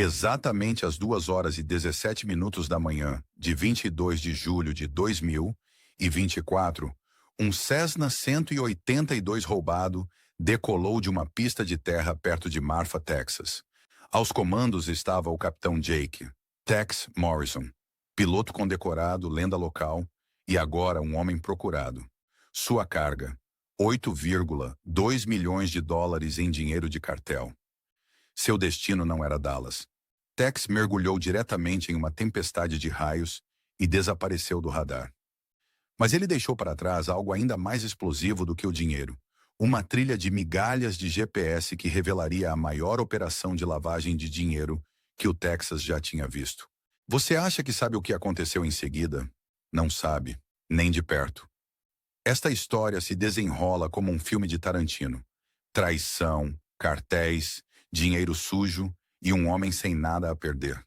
Exatamente às 2h17 da manhã de 22 de julho de 2024, um Cessna 182 roubado decolou de uma pista de terra perto de Marfa, Texas. Aos comandos estava o capitão Jake Tex Morrison, piloto condecorado, lenda local, e agora um homem procurado. Sua carga, 8,2 milhões de dólares em dinheiro de cartel. Seu destino não era Dallas. Tex mergulhou diretamente em uma tempestade de raios e desapareceu do radar. Mas ele deixou para trás algo ainda mais explosivo do que o dinheiro. Uma trilha de migalhas de GPS que revelaria a maior operação de lavagem de dinheiro que o Texas já tinha visto. Você acha que sabe o que aconteceu em seguida? Não sabe, nem de perto. Esta história se desenrola como um filme de Tarantino. Traição, cartéis, dinheiro sujo e um homem sem nada a perder.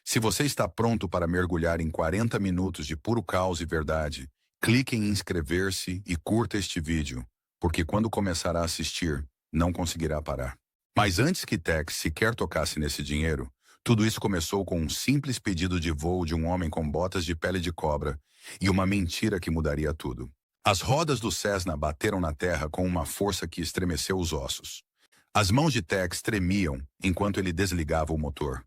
Se você está pronto para mergulhar em 40 minutos de puro caos e verdade, clique em inscrever-se e curta este vídeo, porque quando começar a assistir, não conseguirá parar. Mas antes que Tex sequer tocasse nesse dinheiro, tudo isso começou com um simples pedido de voo de um homem com botas de pele de cobra e uma mentira que mudaria tudo. As rodas do Cessna bateram na terra com uma força que estremeceu os ossos. As mãos de Tex tremiam enquanto ele desligava o motor.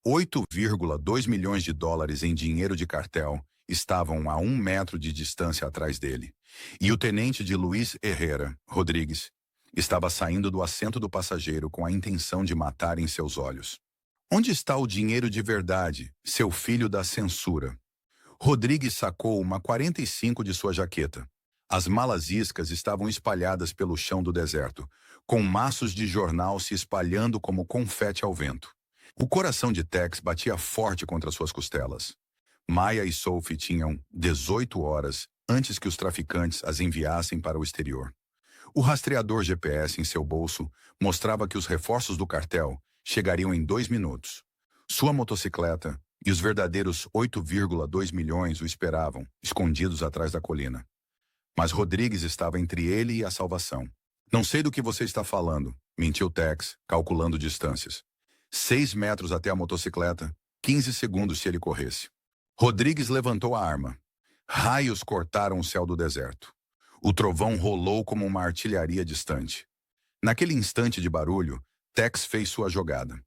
8,2 milhões de dólares em dinheiro de cartel estavam a 1 metro de distância atrás dele. E o tenente de Luiz Herrera Rodrigues estava saindo do assento do passageiro com a intenção de matar em seus olhos. Onde está o dinheiro de verdade, seu filho da censura? Rodrigues sacou uma 45 de sua jaqueta. As malas iscas estavam espalhadas pelo chão do deserto, com maços de jornal se espalhando como confete ao vento. O coração de Tex batia forte contra suas costelas. Maya e Sophie tinham 18 horas antes que os traficantes as enviassem para o exterior. O rastreador GPS em seu bolso mostrava que os reforços do cartel chegariam em 2 minutos. Sua motocicleta e os verdadeiros 8,2 milhões o esperavam, escondidos atrás da colina. Mas Rodrigues estava entre ele e a salvação. Não sei do que você está falando, mentiu Tex, calculando distâncias. 6 metros até a motocicleta, 15 segundos se ele corresse. Rodrigues levantou a arma. Raios cortaram o céu do deserto. O trovão rolou como uma artilharia distante. Naquele instante de barulho, Tex fez sua jogada.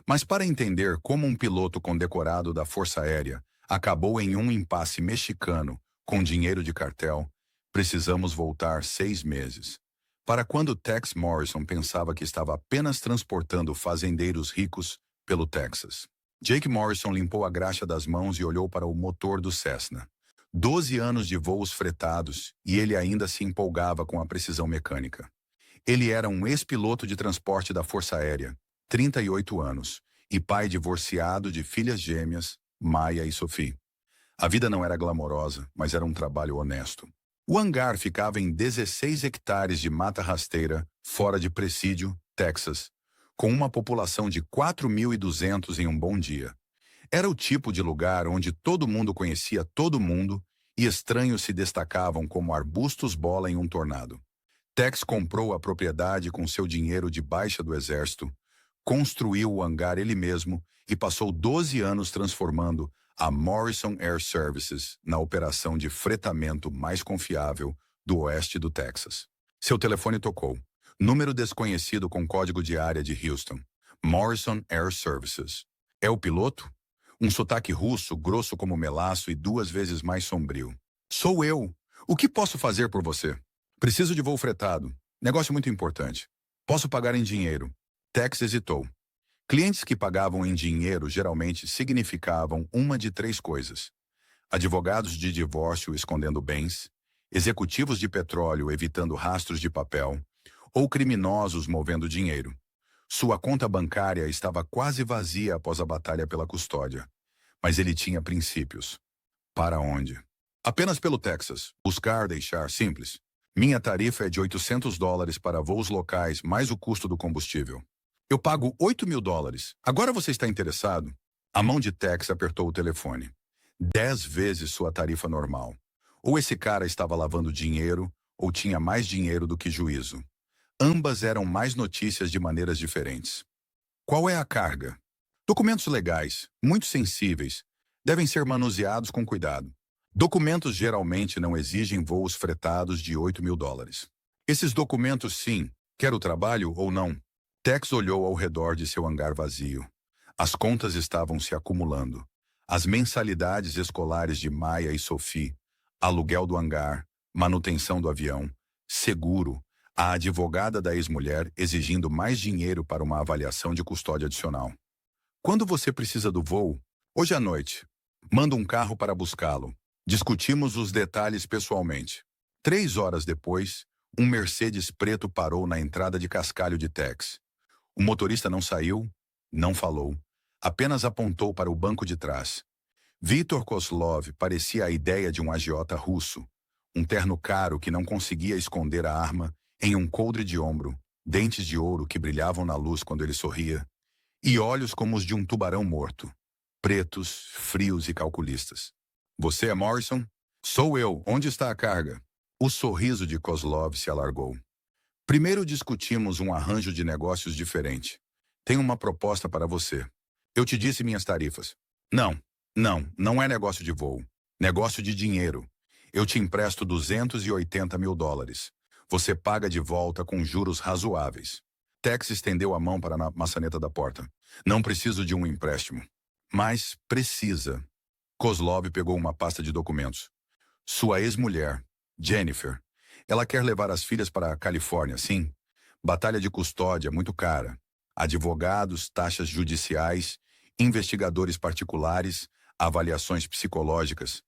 Mas para entender como um piloto condecorado da Força Aérea acabou em um impasse mexicano com dinheiro de cartel, precisamos voltar 6 meses. Para quando Tex Morrison pensava que estava apenas transportando fazendeiros ricos pelo Texas. Jake Morrison limpou a graxa das mãos e olhou para o motor do Cessna. 12 anos de voos fretados e ele ainda se empolgava com a precisão mecânica. Ele era um ex-piloto de transporte da Força Aérea, 38 anos, e pai divorciado de filhas gêmeas, Maya e Sophie. A vida não era glamourosa, mas era um trabalho honesto. O hangar ficava em 16 hectares de mata rasteira, fora de Presídio, Texas, com uma população de 4.200 em um bom dia. Era o tipo de lugar onde todo mundo conhecia todo mundo e estranhos se destacavam como arbustos bola em um tornado. Tex comprou a propriedade com seu dinheiro de baixa do exército, construiu o hangar ele mesmo e passou 12 anos transformando a Morrison Air Services na operação de fretamento mais confiável do oeste do Texas. Seu telefone tocou. Número desconhecido com código de área de Houston. Morrison Air Services. É o piloto? Um sotaque russo, grosso como melaço e 2 vezes mais sombrio. Sou eu. O que posso fazer por você? Preciso de voo fretado. Negócio muito importante. Posso pagar em dinheiro. Tex hesitou. Clientes que pagavam em dinheiro geralmente significavam uma de 3 coisas: advogados de divórcio escondendo bens, executivos de petróleo evitando rastros de papel, ou criminosos movendo dinheiro. Sua conta bancária estava quase vazia após a batalha pela custódia. Mas ele tinha princípios. Para onde? Apenas pelo Texas. Buscar, deixar, simples. Minha tarifa é de $800 para voos locais, mais o custo do combustível. Eu pago $8.000. Agora você está interessado? A mão de Tex apertou o telefone. 10 vezes sua tarifa normal. Ou esse cara estava lavando dinheiro, ou tinha mais dinheiro do que juízo. Ambas eram mais notícias de maneiras diferentes. Qual é a carga? Documentos legais, muito sensíveis, devem ser manuseados com cuidado. Documentos geralmente não exigem voos fretados de $8.000. Esses documentos, sim, quer o trabalho ou não? Tex olhou ao redor de seu hangar vazio. As contas estavam se acumulando. As mensalidades escolares de Maya e Sophie, aluguel do hangar, manutenção do avião, seguro, a advogada da ex-mulher exigindo mais dinheiro para uma avaliação de custódia adicional. Quando você precisa do voo? Hoje à noite. Manda um carro para buscá-lo. Discutimos os detalhes pessoalmente. 3 horas depois, um Mercedes preto parou na entrada de cascalho de Tex. O motorista não saiu, não falou, apenas apontou para o banco de trás. Viktor Kozlov parecia a ideia de um agiota russo, um terno caro que não conseguia esconder a arma em um coldre de ombro, dentes de ouro que brilhavam na luz quando ele sorria, e olhos como os de um tubarão morto, pretos, frios e calculistas. Você é Morrison? Sou eu. Onde está a carga? O sorriso de Kozlov se alargou. Primeiro discutimos um arranjo de negócios diferente. Tenho uma proposta para você. Eu te disse minhas tarifas. Não é negócio de voo. Negócio de dinheiro. Eu te empresto $280.000. Você paga de volta com juros razoáveis. Tex estendeu a mão para a maçaneta da porta. Não preciso de um empréstimo. Mas precisa. Kozlov pegou uma pasta de documentos. Sua ex-mulher, Jennifer. Ela quer levar as filhas para a Califórnia, sim. Batalha de custódia, muito cara. Advogados, taxas judiciais, investigadores particulares, avaliações psicológicas.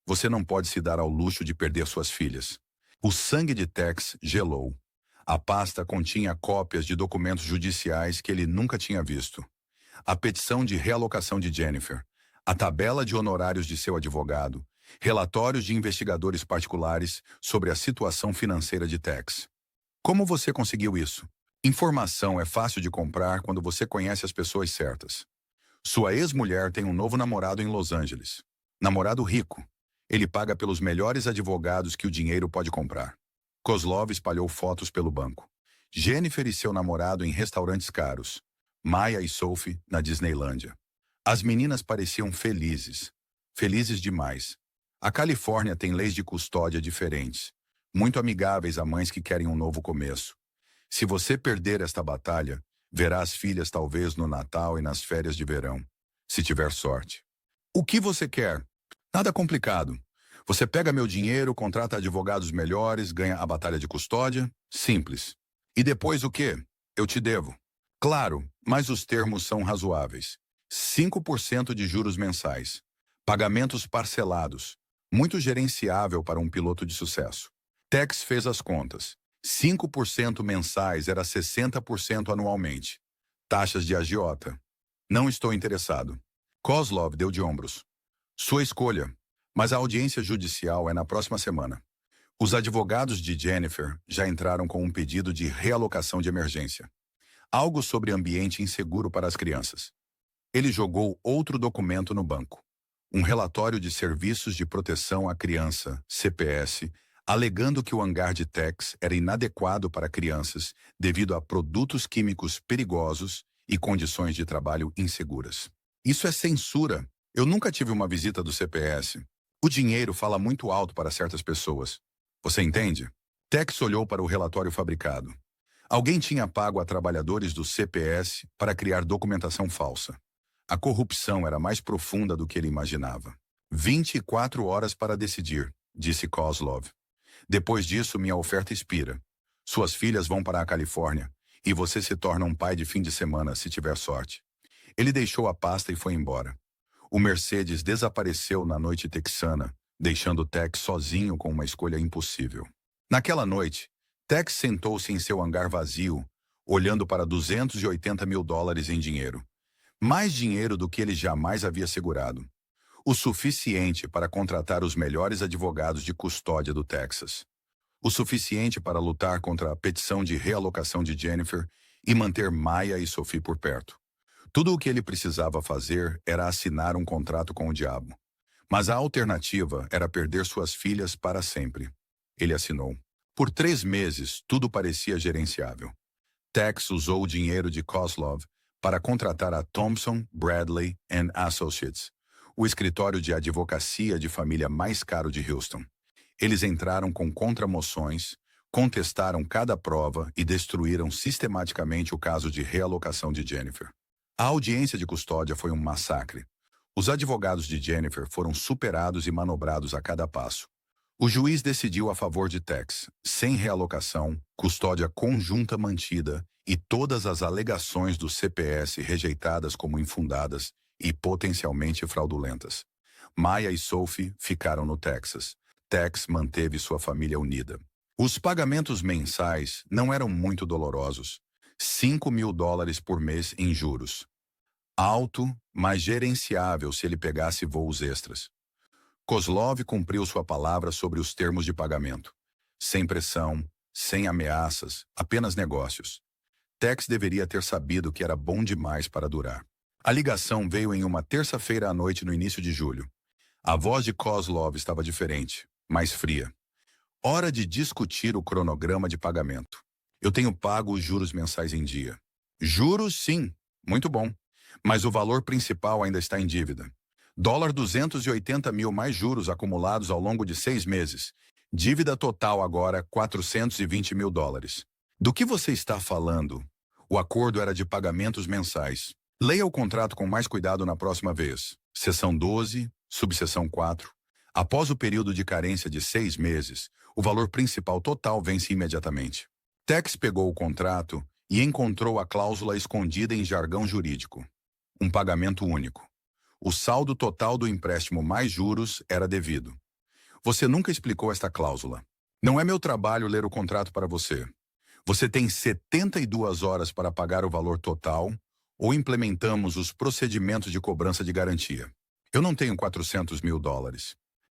Você não pode se dar ao luxo de perder suas filhas. O sangue de Tex gelou. A pasta continha cópias de documentos judiciais que ele nunca tinha visto. A petição de realocação de Jennifer, a tabela de honorários de seu advogado, relatórios de investigadores particulares sobre a situação financeira de Tex. Como você conseguiu isso? Informação é fácil de comprar quando você conhece as pessoas certas. Sua ex-mulher tem um novo namorado em Los Angeles. Namorado rico. Ele paga pelos melhores advogados que o dinheiro pode comprar. Kozlov espalhou fotos pelo banco. Jennifer e seu namorado em restaurantes caros. Maya e Sophie na Disneylândia. As meninas pareciam felizes. Felizes demais. A Califórnia tem leis de custódia diferentes, muito amigáveis a mães que querem um novo começo. Se você perder esta batalha, verá as filhas talvez no Natal e nas férias de verão, se tiver sorte. O que você quer? Nada complicado. Você pega meu dinheiro, contrata advogados melhores, ganha a batalha de custódia? Simples. E depois o quê? Eu te devo. Claro, mas os termos são razoáveis. 5% de juros mensais. Pagamentos parcelados. Muito gerenciável para um piloto de sucesso. Tex fez as contas. 5% mensais era 60% anualmente. Taxas de agiota. Não estou interessado. Kozlov deu de ombros. Sua escolha, mas a audiência judicial é na próxima semana. Os advogados de Jennifer já entraram com um pedido de realocação de emergência. Algo sobre ambiente inseguro para as crianças. Ele jogou outro documento no banco. Um relatório de serviços de proteção à criança, CPS, alegando que o hangar de Tex era inadequado para crianças devido a produtos químicos perigosos e condições de trabalho inseguras. Isso é censura. Eu nunca tive uma visita do CPS. O dinheiro fala muito alto para certas pessoas. Você entende? Tex olhou para o relatório fabricado. Alguém tinha pago a trabalhadores do CPS para criar documentação falsa. A corrupção era mais profunda do que ele imaginava. 24 horas para decidir, disse Kozlov. Depois disso, minha oferta expira. Suas filhas vão para a Califórnia e você se torna um pai de fim de semana, se tiver sorte. Ele deixou a pasta e foi embora. O Mercedes desapareceu na noite texana, deixando Tex sozinho com uma escolha impossível. Naquela noite, Tex sentou-se em seu hangar vazio, olhando para $280.000 em dinheiro. Mais dinheiro do que ele jamais havia segurado. O suficiente para contratar os melhores advogados de custódia do Texas. O suficiente para lutar contra a petição de realocação de Jennifer e manter Maya e Sophie por perto. Tudo o que ele precisava fazer era assinar um contrato com o diabo. Mas a alternativa era perder suas filhas para sempre. Ele assinou. Por 3 meses, tudo parecia gerenciável. Tex usou o dinheiro de Kozlov para contratar a Thompson, Bradley and Associates, o escritório de advocacia de família mais caro de Houston. Eles entraram com contramoções, contestaram cada prova e destruíram sistematicamente o caso de realocação de Jennifer. A audiência de custódia foi um massacre. Os advogados de Jennifer foram superados e manobrados a cada passo. O juiz decidiu a favor de Tex, sem realocação, custódia conjunta mantida e todas as alegações do CPS rejeitadas como infundadas e potencialmente fraudulentas. Maya e Sophie ficaram no Texas. Tex manteve sua família unida. Os pagamentos mensais não eram muito dolorosos. $5.000 por mês em juros. Alto, mas gerenciável se ele pegasse voos extras. Kozlov cumpriu sua palavra sobre os termos de pagamento. Sem pressão, sem ameaças, apenas negócios. Tex deveria ter sabido que era bom demais para durar. A ligação veio em uma terça-feira à noite no início de julho. A voz de Kozlov estava diferente, mais fria. Hora de discutir o cronograma de pagamento. Eu tenho pago os juros mensais em dia. Juros, sim. Muito bom. Mas o valor principal ainda está em dívida. $280 mil mais juros acumulados ao longo de 6 meses. Dívida total agora $420 mil. Do que você está falando? O acordo era de pagamentos mensais. Leia o contrato com mais cuidado na próxima vez. Seção 12, subseção 4. Após o período de carência de 6 meses, o valor principal total vence imediatamente. Tex pegou o contrato e encontrou a cláusula escondida em jargão jurídico. Um pagamento único. O saldo total do empréstimo mais juros era devido. Você nunca explicou esta cláusula. Não é meu trabalho ler o contrato para você. Você tem 72 horas para pagar o valor total ou implementamos os procedimentos de cobrança de garantia. Eu não tenho $400 mil.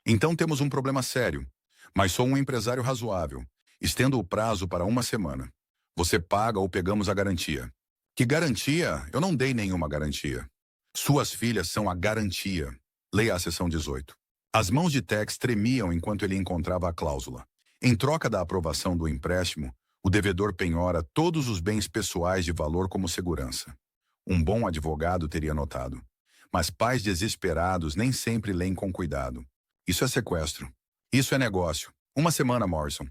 Então temos um problema sério. Mas sou um empresário razoável. Estendo o prazo para 1 semana. Você paga ou pegamos a garantia. Que garantia? Eu não dei nenhuma garantia. Suas filhas são a garantia. Leia a seção 18. As mãos de Tex tremiam enquanto ele encontrava a cláusula. Em troca da aprovação do empréstimo, o devedor penhora todos os bens pessoais de valor como segurança. Um bom advogado teria notado. Mas pais desesperados nem sempre leem com cuidado. Isso é sequestro. Isso é negócio. 1 semana, Morrison.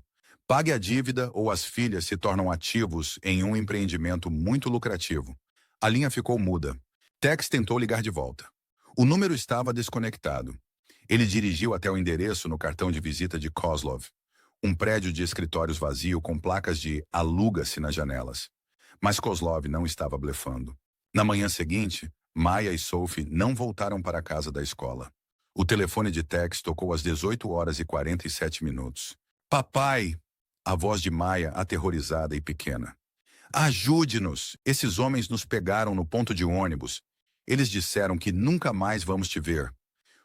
Pague a dívida ou as filhas se tornam ativos em um empreendimento muito lucrativo. A linha ficou muda. Tex tentou ligar de volta. O número estava desconectado. Ele dirigiu até o endereço no cartão de visita de Kozlov. Um prédio de escritórios vazio com placas de aluga-se nas janelas. Mas Kozlov não estava blefando. Na manhã seguinte, Maya e Sophie não voltaram para a casa da escola. O telefone de Tex tocou às 18h47. Papai! A voz de Maya aterrorizada e pequena. Ajude-nos! Esses homens nos pegaram no ponto de ônibus. Eles disseram que nunca mais vamos te ver.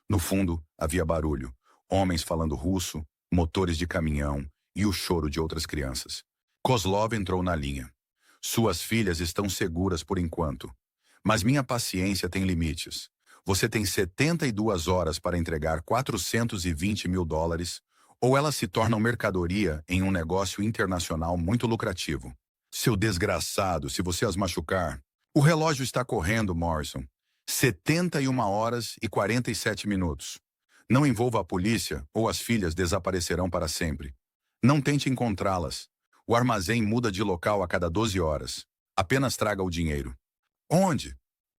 No fundo, havia barulho. Homens falando russo, motores de caminhão e o choro de outras crianças. Kozlov entrou na linha. Suas filhas estão seguras por enquanto. Mas minha paciência tem limites. Você tem 72 horas para entregar $420 mil, ou elas se tornam mercadoria em um negócio internacional muito lucrativo. Seu desgraçado, se você as machucar... O relógio está correndo, Morrison. 71h47. Não envolva a polícia ou as filhas desaparecerão para sempre. Não tente encontrá-las. O armazém muda de local a cada 12 horas. Apenas traga o dinheiro. Onde?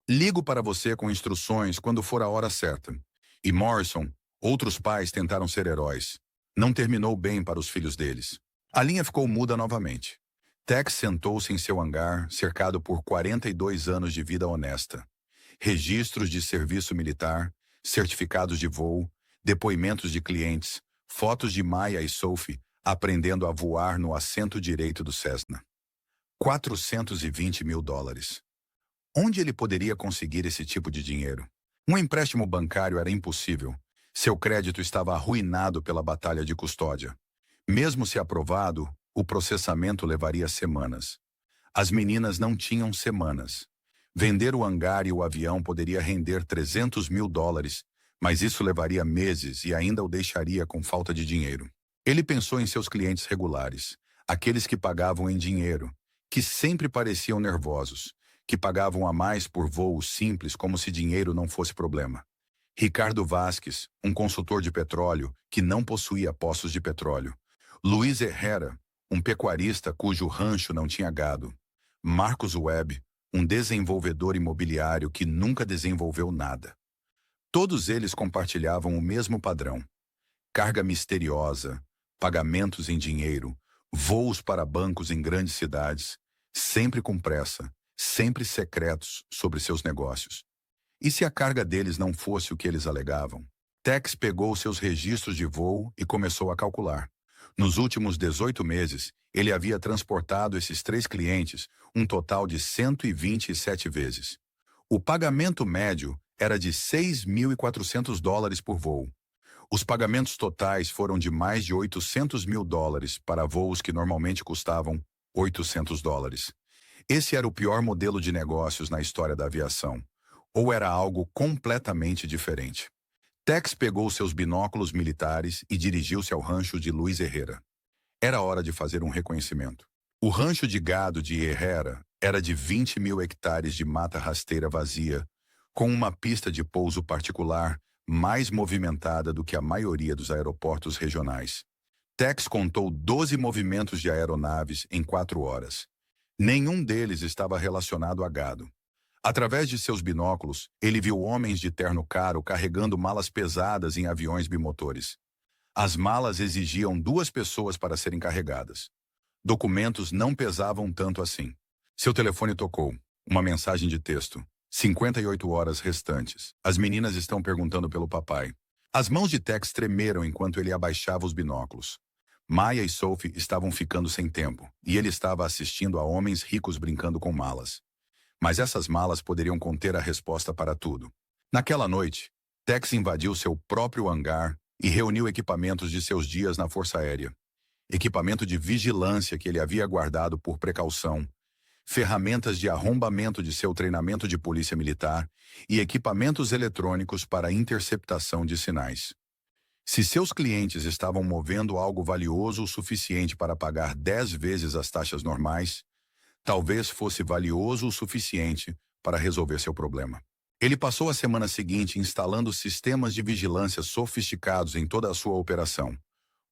Ligo para você com instruções quando for a hora certa. E Morrison, outros pais tentaram ser heróis. Não terminou bem para os filhos deles. A linha ficou muda novamente. Tex sentou-se em seu hangar, cercado por 42 anos de vida honesta. Registros de serviço militar, certificados de voo, depoimentos de clientes, fotos de Maya e Sophie aprendendo a voar no assento direito do Cessna. $420 mil. Onde ele poderia conseguir esse tipo de dinheiro? Um empréstimo bancário era impossível. Seu crédito estava arruinado pela batalha de custódia. Mesmo se aprovado, o processamento levaria semanas. As meninas não tinham semanas. Vender o hangar e o avião poderia render $300 mil, mas isso levaria meses e ainda o deixaria com falta de dinheiro. Ele pensou em seus clientes regulares, aqueles que pagavam em dinheiro, que sempre pareciam nervosos, que pagavam a mais por voos simples como se dinheiro não fosse problema. Ricardo Vasques, um consultor de petróleo que não possuía poços de petróleo. Luiz Herrera, um pecuarista cujo rancho não tinha gado. Marcos Webb, um desenvolvedor imobiliário que nunca desenvolveu nada. Todos eles compartilhavam o mesmo padrão: carga misteriosa, pagamentos em dinheiro, voos para bancos em grandes cidades, sempre com pressa, sempre secretos sobre seus negócios. E se a carga deles não fosse o que eles alegavam? Tex pegou seus registros de voo e começou a calcular. Nos últimos 18 meses, ele havia transportado esses 3 clientes um total de 127 vezes. O pagamento médio era de $6.400 por voo. Os pagamentos totais foram de mais de $800 mil para voos que normalmente custavam $800. Esse era o pior modelo de negócios na história da aviação. Ou era algo completamente diferente? Tex pegou seus binóculos militares e dirigiu-se ao rancho de Luiz Herrera. Era hora de fazer um reconhecimento. O rancho de gado de Herrera era de 20 mil hectares de mata rasteira vazia, com uma pista de pouso particular mais movimentada do que a maioria dos aeroportos regionais. Tex contou 12 movimentos de aeronaves em 4 horas. Nenhum deles estava relacionado a gado. Através de seus binóculos, ele viu homens de terno caro carregando malas pesadas em aviões bimotores. As malas exigiam 2 pessoas para serem carregadas. Documentos não pesavam tanto assim. Seu telefone tocou. Uma mensagem de texto. 58 horas restantes. As meninas estão perguntando pelo papai. As mãos de Tex tremeram enquanto ele abaixava os binóculos. Maya e Sophie estavam ficando sem tempo, e ele estava assistindo a homens ricos brincando com malas. Mas essas malas poderiam conter a resposta para tudo. Naquela noite, Tex invadiu seu próprio hangar e reuniu equipamentos de seus dias na Força Aérea. Equipamento de vigilância que ele havia guardado por precaução, ferramentas de arrombamento de seu treinamento de polícia militar e equipamentos eletrônicos para interceptação de sinais. Se seus clientes estavam movendo algo valioso o suficiente para pagar 10 vezes as taxas normais, talvez fosse valioso o suficiente para resolver seu problema. Ele passou a semana seguinte instalando sistemas de vigilância sofisticados em toda a sua operação,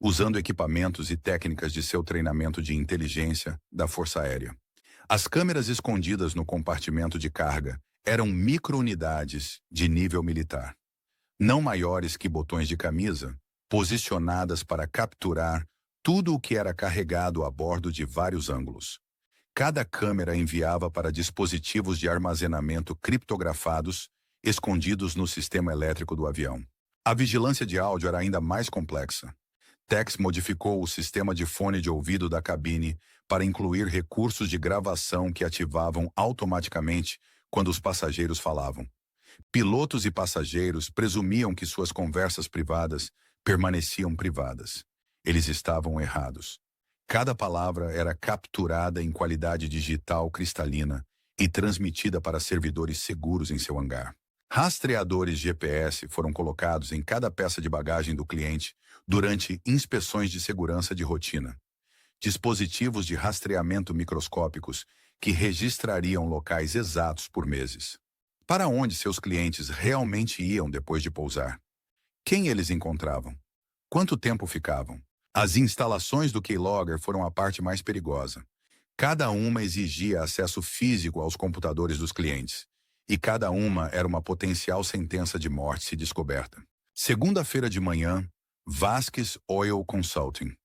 usando equipamentos e técnicas de seu treinamento de inteligência da Força Aérea. As câmeras escondidas no compartimento de carga eram micro-unidades de nível militar, não maiores que botões de camisa, posicionadas para capturar tudo o que era carregado a bordo de vários ângulos. Cada câmera enviava para dispositivos de armazenamento criptografados, escondidos no sistema elétrico do avião. A vigilância de áudio era ainda mais complexa. Tex modificou o sistema de fone de ouvido da cabine para incluir recursos de gravação que ativavam automaticamente quando os passageiros falavam. Pilotos e passageiros presumiam que suas conversas privadas permaneciam privadas. Eles estavam errados. Cada palavra era capturada em qualidade digital cristalina e transmitida para servidores seguros em seu hangar. Rastreadores GPS foram colocados em cada peça de bagagem do cliente durante inspeções de segurança de rotina. Dispositivos de rastreamento microscópicos que registrariam locais exatos por meses. Para onde seus clientes realmente iam depois de pousar? Quem eles encontravam? Quanto tempo ficavam? As instalações do Keylogger foram a parte mais perigosa. Cada uma exigia acesso físico aos computadores dos clientes, e cada uma era uma potencial sentença de morte se descoberta. Segunda-feira de manhã, Vasques Oil Consulting.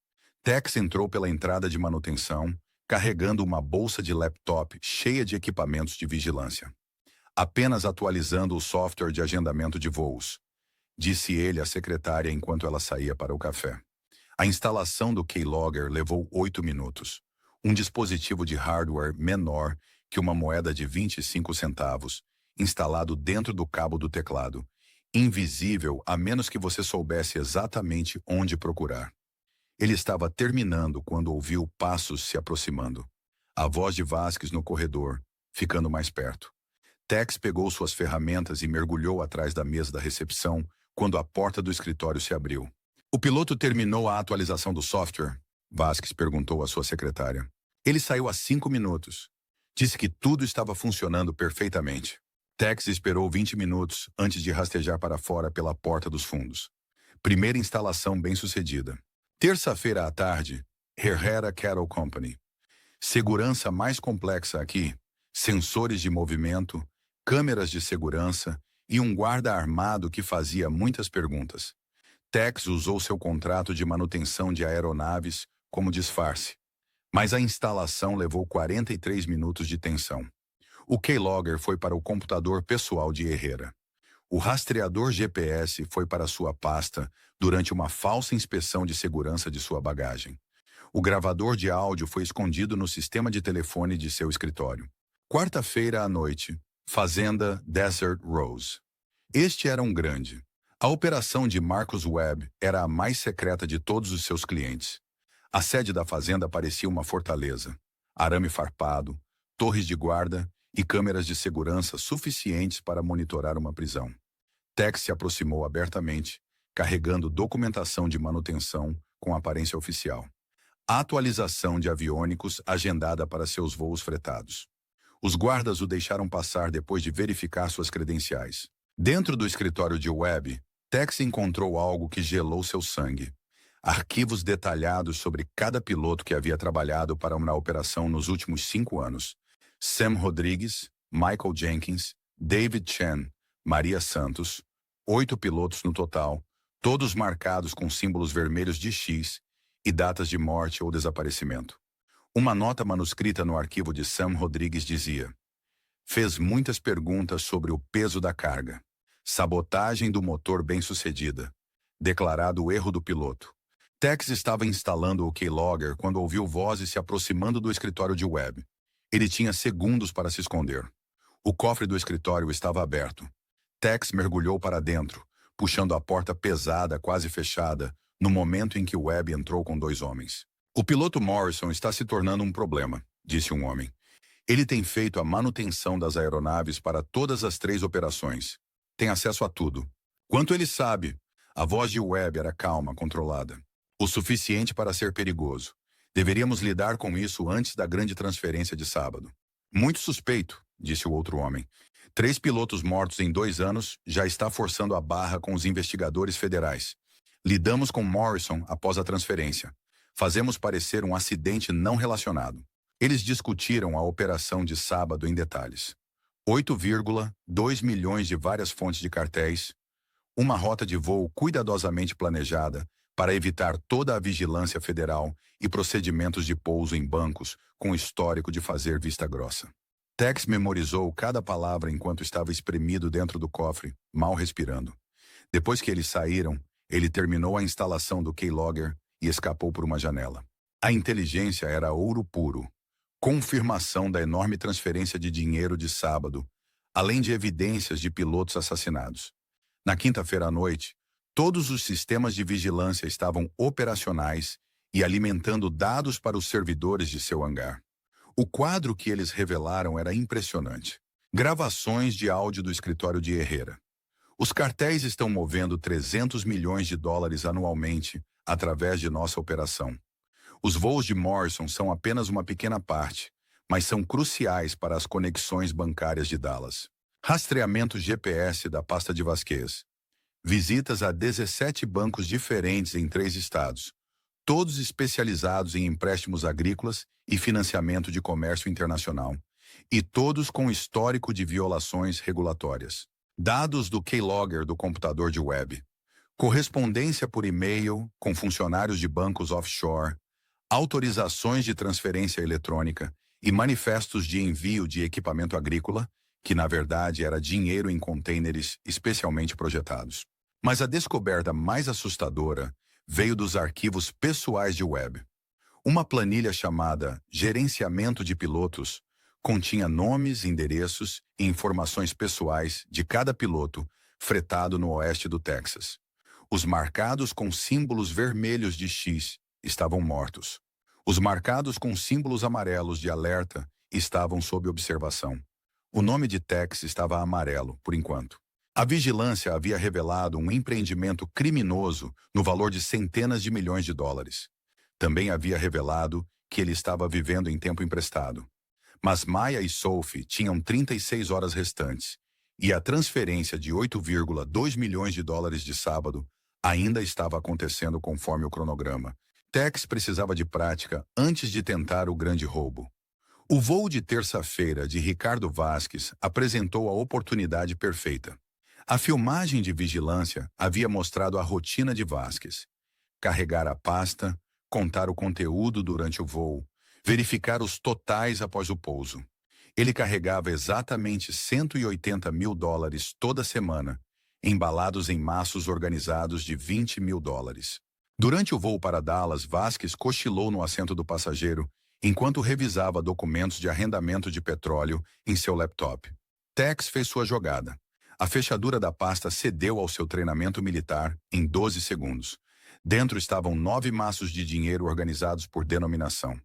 Tex entrou pela entrada de manutenção, carregando uma bolsa de laptop cheia de equipamentos de vigilância. Apenas atualizando o software de agendamento de voos, disse ele à secretária enquanto ela saía para o café. A instalação do Keylogger levou 8 minutos. Um dispositivo de hardware menor que uma moeda de 25 centavos, instalado dentro do cabo do teclado, invisível a menos que você soubesse exatamente onde procurar. Ele estava terminando quando ouviu passos se aproximando. A voz de Vasques no corredor, ficando mais perto. Tex pegou suas ferramentas e mergulhou atrás da mesa da recepção quando a porta do escritório se abriu. O piloto terminou a atualização do software? Vasques perguntou à sua secretária. Ele saiu há 5 minutos. Disse que tudo estava funcionando perfeitamente. Tex esperou 20 minutos antes de rastejar para fora pela porta dos fundos. Primeira instalação bem-sucedida. Terça-feira à tarde, Herrera Cattle Company. Segurança mais complexa aqui. Sensores de movimento, câmeras de segurança e um guarda armado que fazia muitas perguntas. Tex usou seu contrato de manutenção de aeronaves como disfarce. Mas a instalação levou 43 minutos de tensão. O keylogger foi para o computador pessoal de Herrera. O rastreador GPS foi para sua pasta durante uma falsa inspeção de segurança de sua bagagem. O gravador de áudio foi escondido no sistema de telefone de seu escritório. Quarta-feira à noite, Fazenda Desert Rose. Este era um grande. A operação de Marcus Webb era a mais secreta de todos os seus clientes. A sede da fazenda parecia uma fortaleza. Arame farpado, torres de guarda e câmeras de segurança suficientes para monitorar uma prisão. Tex se aproximou abertamente, carregando documentação de manutenção com aparência oficial. Atualização de aviônicos agendada para seus voos fretados. Os guardas o deixaram passar depois de verificar suas credenciais. Dentro do escritório de Webb, Tex encontrou algo que gelou seu sangue. Arquivos detalhados sobre cada piloto que havia trabalhado para uma operação nos últimos 5 anos. Sam Rodrigues, Michael Jenkins, David Chen, Maria Santos, 8 pilotos no total, todos marcados com símbolos vermelhos de X e datas de morte ou desaparecimento. Uma nota manuscrita no arquivo de Sam Rodrigues dizia: fez muitas perguntas sobre o peso da carga. Sabotagem do motor bem-sucedida. Declarado o erro do piloto. Tex estava instalando o keylogger quando ouviu vozes se aproximando do escritório de Webb. Ele tinha segundos para se esconder. O cofre do escritório estava aberto. Tex mergulhou para dentro, puxando a porta pesada, quase fechada, no momento em que Webb entrou com 2 homens. O piloto Morrison está se tornando um problema, disse um homem. Ele tem feito a manutenção das aeronaves para todas as 3 operações. Tem acesso a tudo. Quanto ele sabe, a voz de Webb era calma, controlada. O suficiente para ser perigoso. Deveríamos lidar com isso antes da grande transferência de sábado. Muito suspeito, disse o outro homem. 3 pilotos mortos em 2 anos já está forçando a barra com os investigadores federais. Lidamos com Morrison após a transferência. Fazemos parecer um acidente não relacionado. Eles discutiram a operação de sábado em detalhes. 8,2 milhões de várias fontes de cartéis, uma rota de voo cuidadosamente planejada para evitar toda a vigilância federal e procedimentos de pouso em bancos com histórico de fazer vista grossa. Tex memorizou cada palavra enquanto estava espremido dentro do cofre, mal respirando. Depois que eles saíram, ele terminou a instalação do keylogger e escapou por uma janela. A inteligência era ouro puro. Confirmação da enorme transferência de dinheiro de sábado, além de evidências de pilotos assassinados. Na quinta-feira à noite, todos os sistemas de vigilância estavam operacionais e alimentando dados para os servidores de seu hangar. O quadro que eles revelaram era impressionante. Gravações de áudio do escritório de Herrera. Os cartéis estão movendo 300 milhões de dólares anualmente através de nossa operação. Os voos de Morrison são apenas uma pequena parte, mas são cruciais para as conexões bancárias de Dallas. Rastreamento GPS da pasta de Vasquez. Visitas a 17 bancos diferentes em 3 estados, todos especializados em empréstimos agrícolas e financiamento de comércio internacional, e todos com histórico de violações regulatórias. Dados do keylogger do computador de Webb. Correspondência por e-mail com funcionários de bancos offshore, autorizações de transferência eletrônica e manifestos de envio de equipamento agrícola, que na verdade era dinheiro em contêineres especialmente projetados. Mas a descoberta mais assustadora veio dos arquivos pessoais de Webb. Uma planilha chamada Gerenciamento de Pilotos continha nomes, endereços e informações pessoais de cada piloto fretado no oeste do Texas. Os marcados com símbolos vermelhos de X estavam mortos. Os marcados com símbolos amarelos de alerta estavam sob observação. O nome de Tex estava amarelo, por enquanto. A vigilância havia revelado um empreendimento criminoso no valor de centenas de milhões de dólares. Também havia revelado que ele estava vivendo em tempo emprestado. Mas Maya e Sophie tinham 36 horas restantes, e a transferência de 8,2 milhões de dólares de sábado ainda estava acontecendo conforme o cronograma. Tex precisava de prática antes de tentar o grande roubo. O voo de terça-feira de Ricardo Vasquez apresentou a oportunidade perfeita. A filmagem de vigilância havia mostrado a rotina de Vasquez: carregar a pasta, contar o conteúdo durante o voo, verificar os totais após o pouso. Ele carregava exatamente 180 mil dólares toda semana, embalados em maços organizados de 20 mil dólares. Durante o voo para Dallas, Vasquez cochilou no assento do passageiro enquanto revisava documentos de arrendamento de petróleo em seu laptop. Tex fez sua jogada. A fechadura da pasta cedeu ao seu treinamento militar em 12 segundos. Dentro estavam 9 maços de dinheiro organizados por denominação.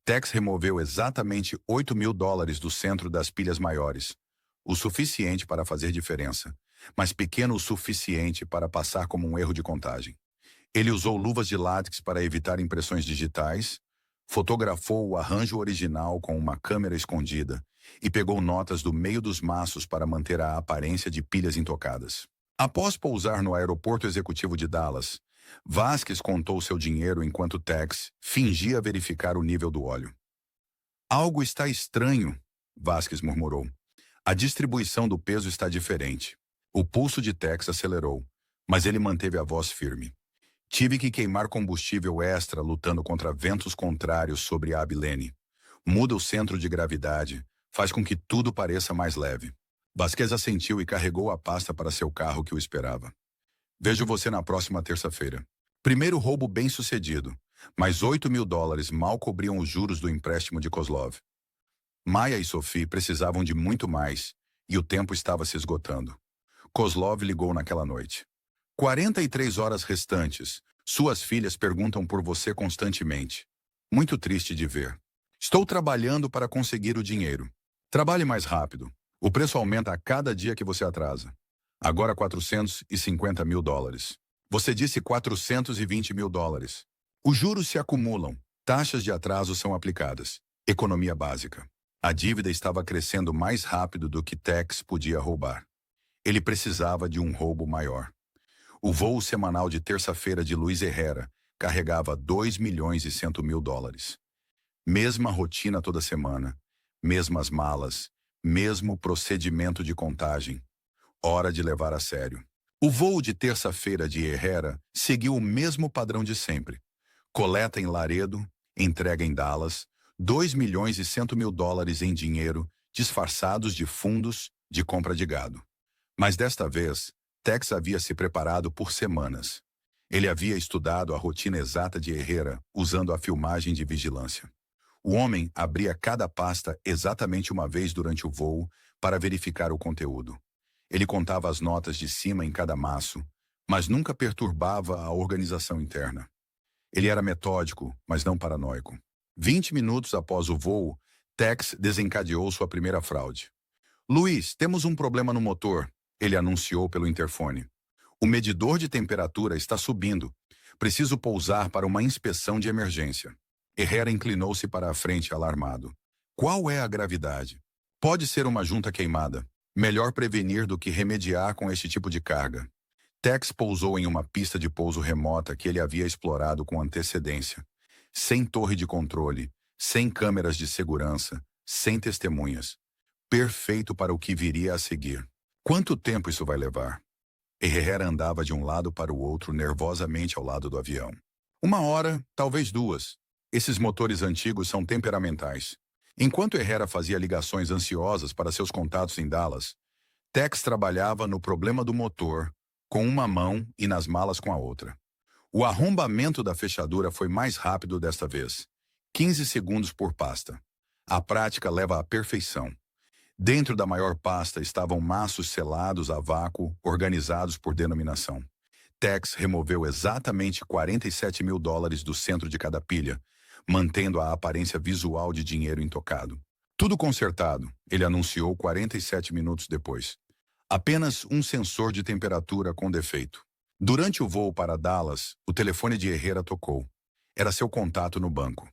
Tex removeu exatamente 8 mil dólares do centro das pilhas maiores, o suficiente para fazer diferença, mas pequeno o suficiente para passar como um erro de contagem. Ele usou luvas de látex para evitar impressões digitais, fotografou o arranjo original com uma câmera escondida e pegou notas do meio dos maços para manter a aparência de pilhas intocadas. Após pousar no aeroporto executivo de Dallas, Vasquez contou seu dinheiro enquanto Tex fingia verificar o nível do óleo. "Algo está estranho", Vasquez murmurou. "A distribuição do peso está diferente." O pulso de Tex acelerou, mas ele manteve a voz firme. "Tive que queimar combustível extra lutando contra ventos contrários sobre a Abilene. Muda o centro de gravidade, faz com que tudo pareça mais leve." Vasquez assentiu e carregou a pasta para seu carro que o esperava. "Vejo você na próxima terça-feira." Primeiro roubo bem-sucedido, mas 8 mil dólares mal cobriam os juros do empréstimo de Kozlov. Maya e Sophie precisavam de muito mais, e o tempo estava se esgotando. Kozlov ligou naquela noite. 43 horas restantes. Suas filhas perguntam por você constantemente. Muito triste de ver. Estou trabalhando para conseguir o dinheiro. Trabalhe mais rápido. O preço aumenta a cada dia que você atrasa. Agora 450 mil dólares. Você disse 420 mil dólares. Os juros se acumulam. Taxas de atraso são aplicadas. Economia básica. A dívida estava crescendo mais rápido do que Tex podia roubar. Ele precisava de um roubo maior. O voo semanal de terça-feira de Luiz Herrera carregava 2 milhões e 100 mil dólares. Mesma rotina toda semana, mesmas malas, mesmo procedimento de contagem. Hora de levar a sério. O voo de terça-feira de Herrera seguiu o mesmo padrão de sempre. Coleta em Laredo, entrega em Dallas, 2 milhões e 100 mil dólares em dinheiro, disfarçados de fundos de compra de gado. Mas desta vez, Tex havia se preparado por semanas. Ele havia estudado a rotina exata de Herrera usando a filmagem de vigilância. O homem abria cada pasta exatamente uma vez durante o voo para verificar o conteúdo. Ele contava as notas de cima em cada maço, mas nunca perturbava a organização interna. Ele era metódico, mas não paranoico. 20 minutos após o voo, Tex desencadeou sua primeira fraude. "Luiz, temos um problema no motor", ele anunciou pelo interfone. "O medidor de temperatura está subindo. Preciso pousar para uma inspeção de emergência." Herrera inclinou-se para a frente, alarmado. "Qual é a gravidade?" "Pode ser uma junta queimada. Melhor prevenir do que remediar com este tipo de carga." Tex pousou em uma pista de pouso remota que ele havia explorado com antecedência. Sem torre de controle, sem câmeras de segurança, sem testemunhas. Perfeito para o que viria a seguir. Quanto tempo isso vai levar? Herrera andava de um lado para o outro nervosamente ao lado do avião. 1 hora, talvez 2. Esses motores antigos são temperamentais. Enquanto Herrera fazia ligações ansiosas para seus contatos em Dallas, Tex trabalhava no problema do motor com uma mão e nas malas com a outra. O arrombamento da fechadura foi mais rápido desta vez. 15 segundos por pasta. A prática leva à perfeição. Dentro da maior pasta estavam maços selados a vácuo, organizados por denominação. Tex removeu exatamente 47 mil dólares do centro de cada pilha, mantendo a aparência visual de dinheiro intocado. "Tudo consertado", ele anunciou 47 minutos depois. Apenas um sensor de temperatura com defeito. Durante o voo para Dallas, o telefone de Herrera tocou. Era seu contato no banco.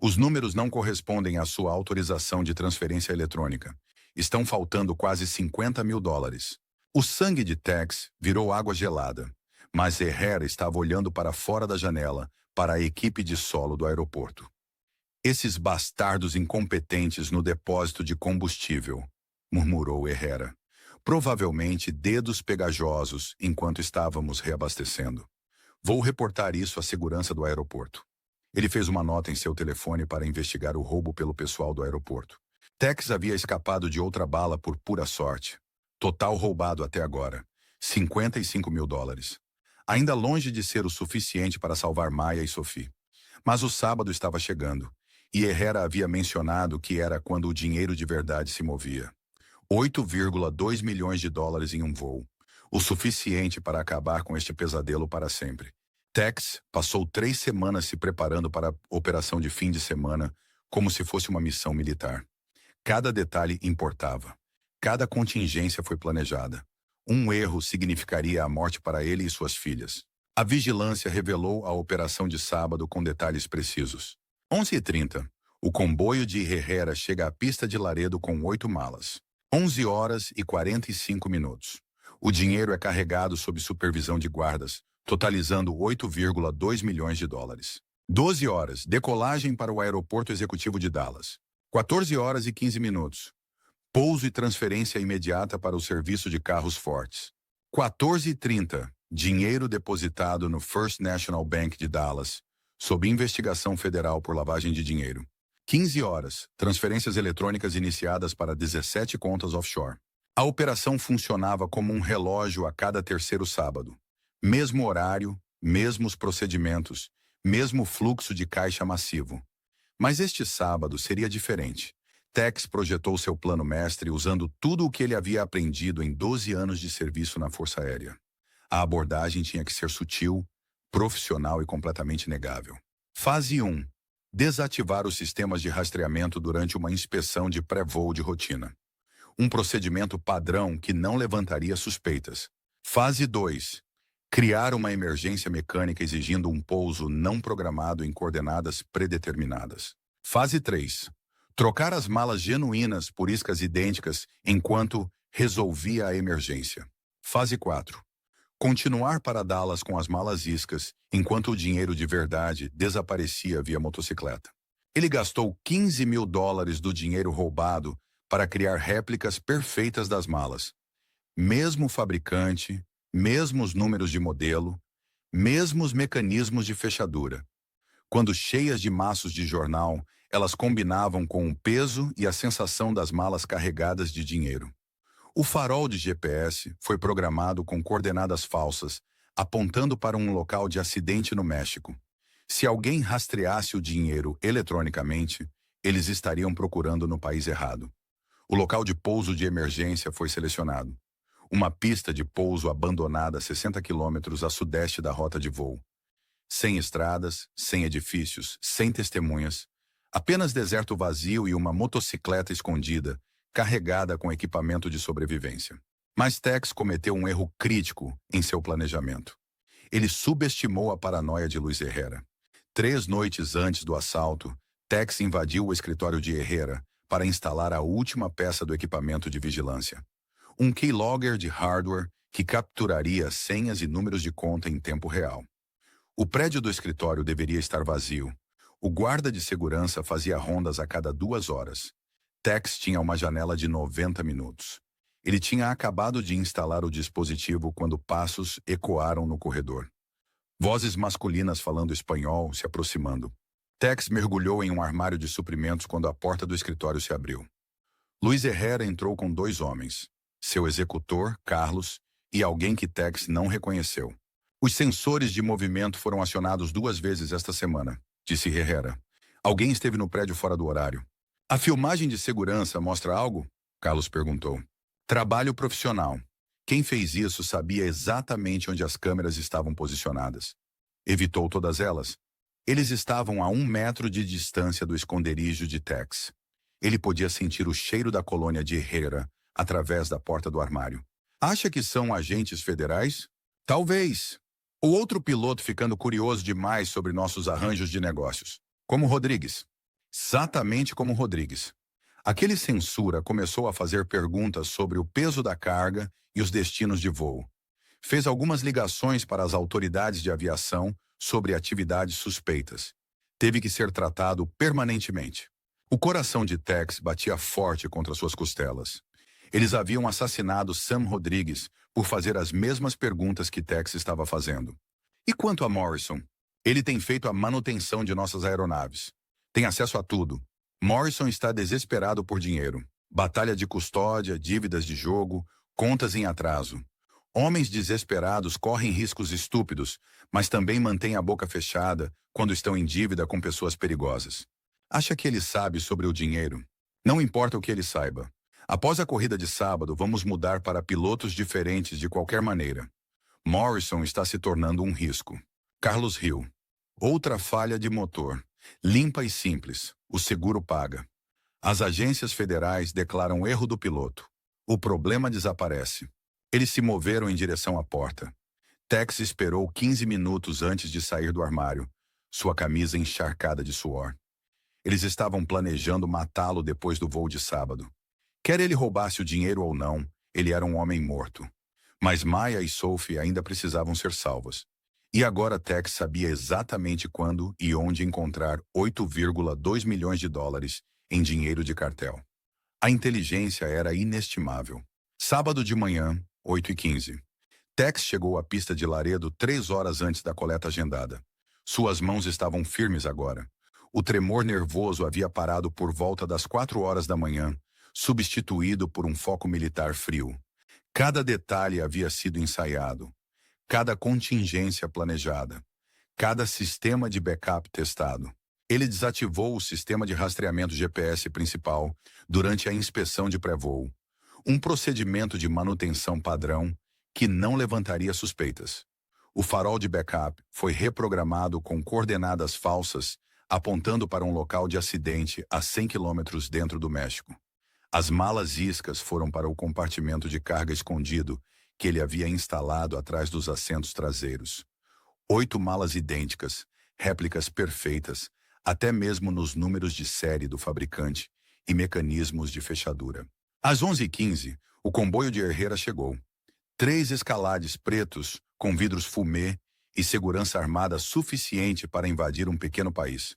Os números não correspondem à sua autorização de transferência eletrônica. Estão faltando quase 50 mil dólares. O sangue de Tex virou água gelada, mas Herrera estava olhando para fora da janela, para a equipe de solo do aeroporto. Esses bastardos incompetentes no depósito de combustível, murmurou Herrera. Provavelmente dedos pegajosos enquanto estávamos reabastecendo. Vou reportar isso à segurança do aeroporto. Ele fez uma nota em seu telefone para investigar o roubo pelo pessoal do aeroporto. Tex havia escapado de outra bala por pura sorte. Total roubado até agora. 55 mil dólares. Ainda longe de ser o suficiente para salvar Maia e Sophie. Mas o sábado estava chegando, e Herrera havia mencionado que era quando o dinheiro de verdade se movia. 8,2 milhões de dólares em um voo. O suficiente para acabar com este pesadelo para sempre. Tex passou 3 semanas se preparando para a operação de fim de semana, como se fosse uma missão militar. Cada detalhe importava. Cada contingência foi planejada. Um erro significaria a morte para ele e suas filhas. A vigilância revelou a operação de sábado com detalhes precisos. 11h30. O comboio de Herrera chega à pista de Laredo com 8 malas. 11h45. O dinheiro é carregado sob supervisão de guardas, totalizando 8,2 milhões de dólares. 12h. Decolagem para o aeroporto executivo de Dallas. 14h15. Pouso e transferência imediata para o serviço de carros fortes. 14h30. Dinheiro depositado no First National Bank de Dallas, sob investigação federal por lavagem de dinheiro. 15h. Transferências eletrônicas iniciadas para 17 contas offshore. A operação funcionava como um relógio a cada terceiro sábado. Mesmo horário, mesmos procedimentos, mesmo fluxo de caixa massivo. Mas este sábado seria diferente. Tex projetou seu plano mestre usando tudo o que ele havia aprendido em 12 anos de serviço na Força Aérea. A abordagem tinha que ser sutil, profissional e completamente negável. Fase 1. Desativar os sistemas de rastreamento durante uma inspeção de pré-voo de rotina. Um procedimento padrão que não levantaria suspeitas. Fase 2. Criar uma emergência mecânica exigindo um pouso não programado em coordenadas predeterminadas. Fase 3. Trocar as malas genuínas por iscas idênticas enquanto resolvia a emergência. Fase 4. Continuar para Dallas com as malas iscas enquanto o dinheiro de verdade desaparecia via motocicleta. Ele gastou 15 mil dólares do dinheiro roubado para criar réplicas perfeitas das malas. Mesmo fabricante, mesmos números de modelo, mesmos mecanismos de fechadura. Quando cheias de maços de jornal, elas combinavam com o peso e a sensação das malas carregadas de dinheiro. O farol de GPS foi programado com coordenadas falsas, apontando para um local de acidente no México. Se alguém rastreasse o dinheiro eletronicamente, eles estariam procurando no país errado. O local de pouso de emergência foi selecionado. Uma pista de pouso abandonada a 60 quilômetros a sudeste da rota de voo. Sem estradas, sem edifícios, sem testemunhas. Apenas deserto vazio e uma motocicleta escondida, carregada com equipamento de sobrevivência. Mas Tex cometeu um erro crítico em seu planejamento. Ele subestimou a paranoia de Luiz Herrera. 3 noites antes do assalto, Tex invadiu o escritório de Herrera para instalar a última peça do equipamento de vigilância. Um keylogger de hardware que capturaria senhas e números de conta em tempo real. O prédio do escritório deveria estar vazio. O guarda de segurança fazia rondas a cada 2 horas. Tex tinha uma janela de 90 minutos. Ele tinha acabado de instalar o dispositivo quando passos ecoaram no corredor. Vozes masculinas falando espanhol se aproximando. Tex mergulhou em um armário de suprimentos quando a porta do escritório se abriu. Luiz Herrera entrou com 2 homens. Seu executor, Carlos, e alguém que Tex não reconheceu. Os sensores de movimento foram acionados 2 vezes esta semana, disse Herrera. Alguém esteve no prédio fora do horário. A filmagem de segurança mostra algo? Carlos perguntou. Trabalho profissional. Quem fez isso sabia exatamente onde as câmeras estavam posicionadas. Evitou todas elas. Eles estavam a 1 metro de distância do esconderijo de Tex. Ele podia sentir o cheiro da colônia de Herrera através da porta do armário. Acha que são agentes federais? Talvez. Ou outro piloto ficando curioso demais sobre nossos arranjos de negócios. Como Rodrigues. Exatamente como Rodrigues. Aquele censura começou a fazer perguntas sobre o peso da carga e os destinos de voo. Fez algumas ligações para as autoridades de aviação sobre atividades suspeitas. Teve que ser tratado permanentemente. O coração de Tex batia forte contra suas costelas. Eles haviam assassinado Sam Rodrigues por fazer as mesmas perguntas que Tex estava fazendo. E quanto a Morrison? Ele tem feito a manutenção de nossas aeronaves. Tem acesso a tudo. Morrison está desesperado por dinheiro. Batalha de custódia, dívidas de jogo, contas em atraso. Homens desesperados correm riscos estúpidos, mas também mantêm a boca fechada quando estão em dívida com pessoas perigosas. Acha que ele sabe sobre o dinheiro? Não importa o que ele saiba. Após a corrida de sábado, vamos mudar para pilotos diferentes de qualquer maneira. Morrison está se tornando um risco. Carlos Hill. Outra falha de motor. Limpa e simples. O seguro paga. As agências federais declaram erro do piloto. O problema desaparece. Eles se moveram em direção à porta. Tex esperou 15 minutos antes de sair do armário, sua camisa encharcada de suor. Eles estavam planejando matá-lo depois do voo de sábado. Quer ele roubasse o dinheiro ou não, ele era um homem morto. Mas Maya e Sophie ainda precisavam ser salvas. E agora Tex sabia exatamente quando e onde encontrar 8,2 milhões de dólares em dinheiro de cartel. A inteligência era inestimável. Sábado de manhã, 8h15. Tex chegou à pista de Laredo 3 horas antes da coleta agendada. Suas mãos estavam firmes agora. O tremor nervoso havia parado por volta das 4 horas da manhã, substituído por um foco militar frio. Cada detalhe havia sido ensaiado. Cada contingência planejada. Cada sistema de backup testado. Ele desativou o sistema de rastreamento GPS principal durante a inspeção de pré-voo. Um procedimento de manutenção padrão que não levantaria suspeitas. O farol de backup foi reprogramado com coordenadas falsas, apontando para um local de acidente a 100 quilômetros dentro do México. As malas iscas foram para o compartimento de carga escondido que ele havia instalado atrás dos assentos traseiros. 8 malas idênticas, réplicas perfeitas, até mesmo nos números de série do fabricante e mecanismos de fechadura. Às 11h15, o comboio de Herrera chegou. 3 escalades pretos, com vidros fumê e segurança armada suficiente para invadir um pequeno país.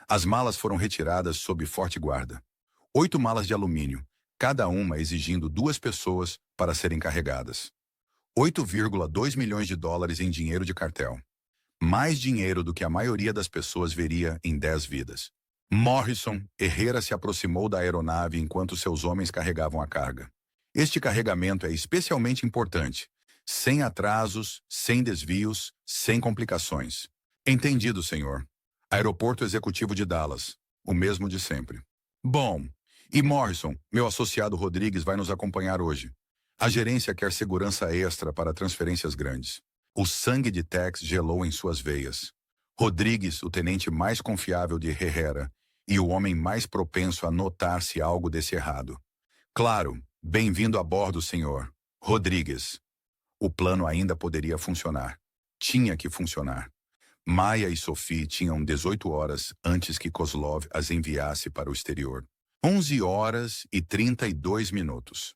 As malas foram retiradas sob forte guarda. 8 malas de alumínio, cada uma exigindo 2 pessoas para serem carregadas. 8,2 milhões de dólares em dinheiro de cartel. Mais dinheiro do que a maioria das pessoas veria em 10 vidas. Morrison, Herrera se aproximou da aeronave enquanto seus homens carregavam a carga. Este carregamento é especialmente importante. Sem atrasos, sem desvios, sem complicações. Entendido, senhor. Aeroporto Executivo de Dallas. O mesmo de sempre. Bom, e Morrison, meu associado Rodrigues, vai nos acompanhar hoje. A gerência quer segurança extra para transferências grandes. O sangue de Tex gelou em suas veias. Rodrigues, o tenente mais confiável de Herrera, e o homem mais propenso a notar se algo desse errado. Claro, bem-vindo a bordo, senhor. Rodrigues. O plano ainda poderia funcionar. Tinha que funcionar. Maya e Sophie tinham 18 horas antes que Kozlov as enviasse para o exterior. 11 horas e 32 minutos.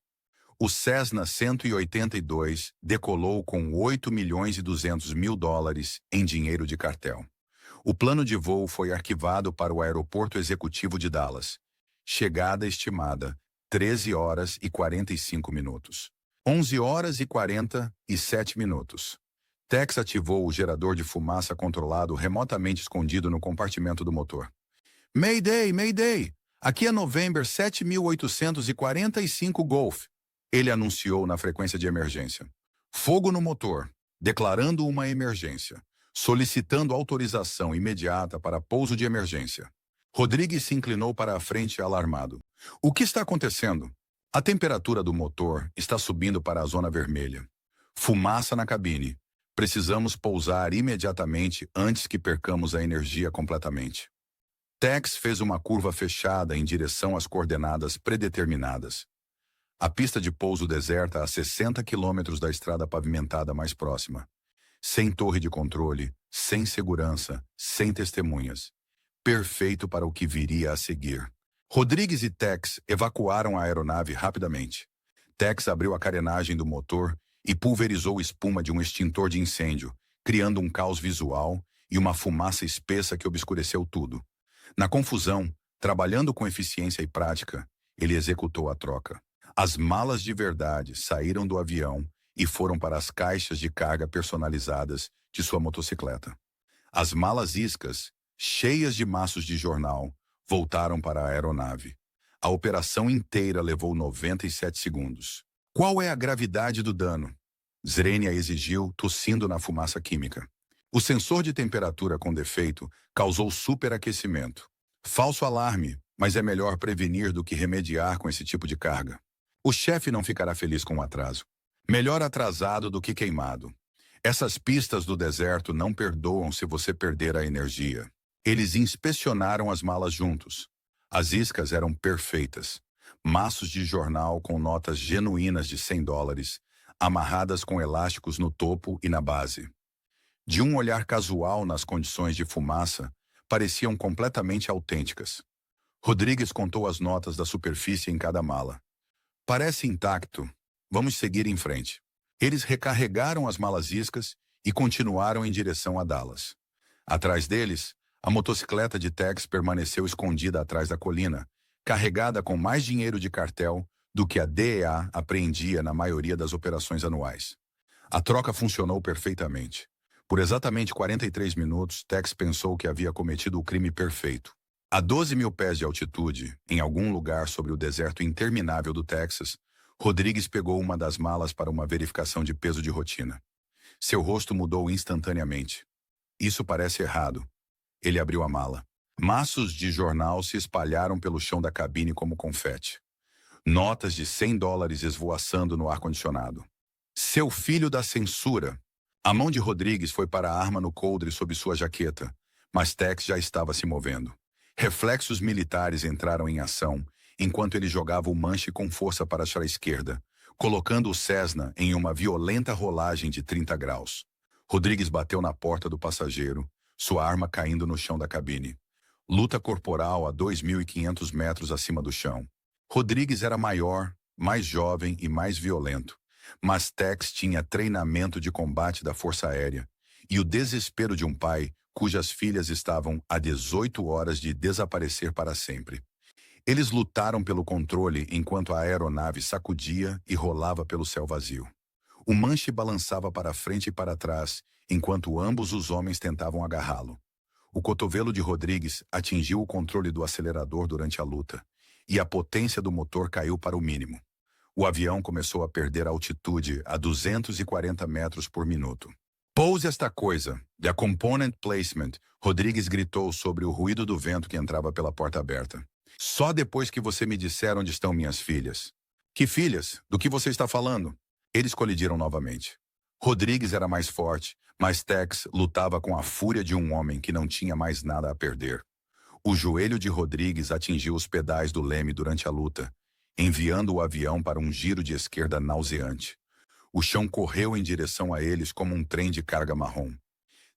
O Cessna 182 decolou com 8 milhões e 200 mil dólares em dinheiro de cartel. O plano de voo foi arquivado para o Aeroporto Executivo de Dallas. Chegada estimada, 13 horas e 45 minutos. 11 horas e 47 minutos. Tex ativou o gerador de fumaça controlado remotamente escondido no compartimento do motor. Mayday, Mayday! Aqui é November 7845 Golf. Ele anunciou na frequência de emergência. Fogo no motor, declarando uma emergência, solicitando autorização imediata para pouso de emergência. Rodrigues se inclinou para a frente alarmado. O que está acontecendo? A temperatura do motor está subindo para a zona vermelha. Fumaça na cabine. Precisamos pousar imediatamente antes que percamos a energia completamente. Tex fez uma curva fechada em direção às coordenadas predeterminadas. A pista de pouso deserta a 60 quilômetros da estrada pavimentada mais próxima. Sem torre de controle, sem segurança, sem testemunhas. perfeito para o que viria a seguir. Rodrigues e Tex evacuaram a aeronave rapidamente. Tex abriu a carenagem do motor e pulverizou espuma de um extintor de incêndio, criando um caos visual e uma fumaça espessa que obscureceu tudo. Na confusão, trabalhando com eficiência e prática, ele executou a troca. As malas de verdade saíram do avião e foram para as caixas de carga personalizadas de sua motocicleta. As malas iscas, cheias de maços de jornal, voltaram para a aeronave. A operação inteira levou 97 segundos. Qual é a gravidade do dano? Zrenia exigiu, tossindo na fumaça química. O sensor de temperatura com defeito causou superaquecimento. Falso alarme, mas é melhor prevenir do que remediar com esse tipo de carga. O chefe não ficará feliz com o atraso. Melhor atrasado do que queimado. Essas pistas do deserto não perdoam se você perder a energia. Eles inspecionaram as malas juntos. As iscas eram perfeitas. Maços de jornal com notas genuínas de $100, amarradas com elásticos no topo e na base. De um olhar casual nas condições de fumaça, pareciam completamente autênticas. Rodrigues contou as notas da superfície em cada mala. Parece intacto. Vamos seguir em frente. Eles recarregaram as malas iscas e continuaram em direção a Dallas. Atrás deles, a motocicleta de Tex permaneceu escondida atrás da colina, carregada com mais dinheiro de cartel do que a DEA apreendia na maioria das operações anuais. A troca funcionou perfeitamente. Por exatamente 43 minutos, Tex pensou que havia cometido o crime perfeito. A 12 mil pés de altitude, em algum lugar sobre o deserto interminável do Texas, Rodrigues pegou uma das malas para uma verificação de peso de rotina. Seu rosto mudou instantaneamente. Isso parece errado. Ele abriu a mala. Maços de jornal se espalharam pelo chão da cabine como confete. Notas de $100 esvoaçando no ar-condicionado. Seu filho da censura! A mão de Rodrigues foi para a arma no coldre sob sua jaqueta, mas Tex já estava se movendo. Reflexos militares entraram em ação, enquanto ele jogava o manche com força para a esquerda, colocando o Cessna em uma violenta rolagem de 30 graus. Rodrigues bateu na porta do passageiro, sua arma caindo no chão da cabine. Luta corporal a 2.500 metros acima do chão. Rodrigues era maior, mais jovem e mais violento, mas Tex tinha treinamento de combate da Força Aérea e o desespero de um pai cujas filhas estavam a 18 horas de desaparecer para sempre. Eles lutaram pelo controle enquanto a aeronave sacudia e rolava pelo céu vazio. O manche balançava para frente e para trás, enquanto ambos os homens tentavam agarrá-lo. O cotovelo de Rodrigues atingiu o controle do acelerador durante a luta, e a potência do motor caiu para o mínimo. O avião começou a perder altitude a 240 metros por minuto. Pouse esta coisa, the component placement, Rodrigues gritou sobre o ruído do vento que entrava pela porta aberta. Só depois que você me disser onde estão minhas filhas. Que filhas? Do que você está falando? Eles colidiram novamente. Rodrigues era mais forte, mas Tex lutava com a fúria de um homem que não tinha mais nada a perder. O joelho de Rodrigues atingiu os pedais do leme durante a luta, enviando o avião para um giro de esquerda nauseante. O chão correu em direção a eles como um trem de carga marrom.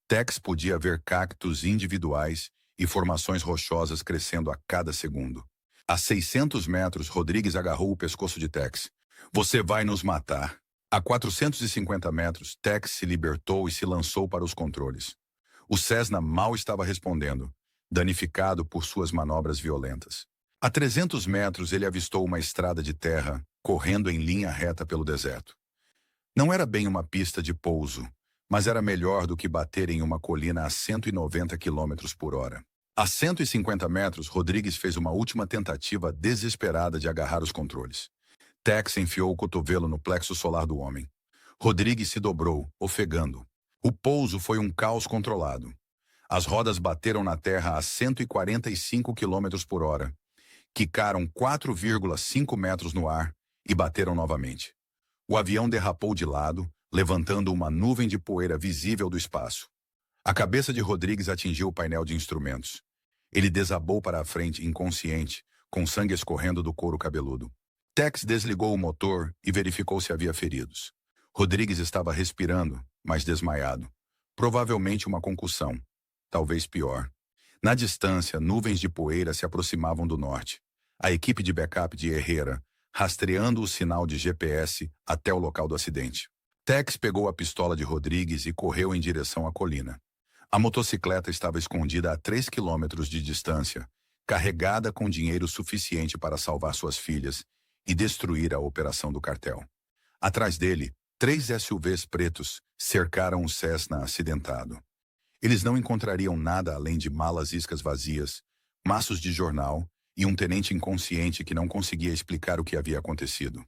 Tex podia ver cactos individuais e formações rochosas crescendo a cada segundo. A 600 metros, Rodrigues agarrou o pescoço de Tex. Você vai nos matar. A 450 metros, Tex se libertou e se lançou para os controles. O Cessna mal estava respondendo, danificado por suas manobras violentas. A 300 metros, ele avistou uma estrada de terra, correndo em linha reta pelo deserto. Não era bem uma pista de pouso, mas era melhor do que bater em uma colina a 190 km por hora. A 150 metros, Rodrigues fez uma última tentativa desesperada de agarrar os controles. Tex enfiou o cotovelo no plexo solar do homem. Rodrigues se dobrou, ofegando. O pouso foi um caos controlado. As rodas bateram na terra a 145 km por hora, quicaram 4,5 metros no ar e bateram novamente. O avião derrapou de lado, levantando uma nuvem de poeira visível do espaço. A cabeça de Rodrigues atingiu o painel de instrumentos. Ele desabou para a frente, inconsciente, com sangue escorrendo do couro cabeludo. Tex desligou o motor e verificou se havia feridos. Rodrigues estava respirando, mas desmaiado. Provavelmente uma concussão. Talvez pior. Na distância, nuvens de poeira se aproximavam do norte. A equipe de backup de Herrera, rastreando o sinal de GPS até o local do acidente. Tex pegou a pistola de Rodrigues e correu em direção à colina. A motocicleta estava escondida a 3 quilômetros de distância, carregada com dinheiro suficiente para salvar suas filhas e destruir a operação do cartel. Atrás dele, 3 SUVs pretos cercaram o Cessna acidentado. Eles não encontrariam nada além de malas iscas vazias, maços de jornal e um tenente inconsciente que não conseguia explicar o que havia acontecido.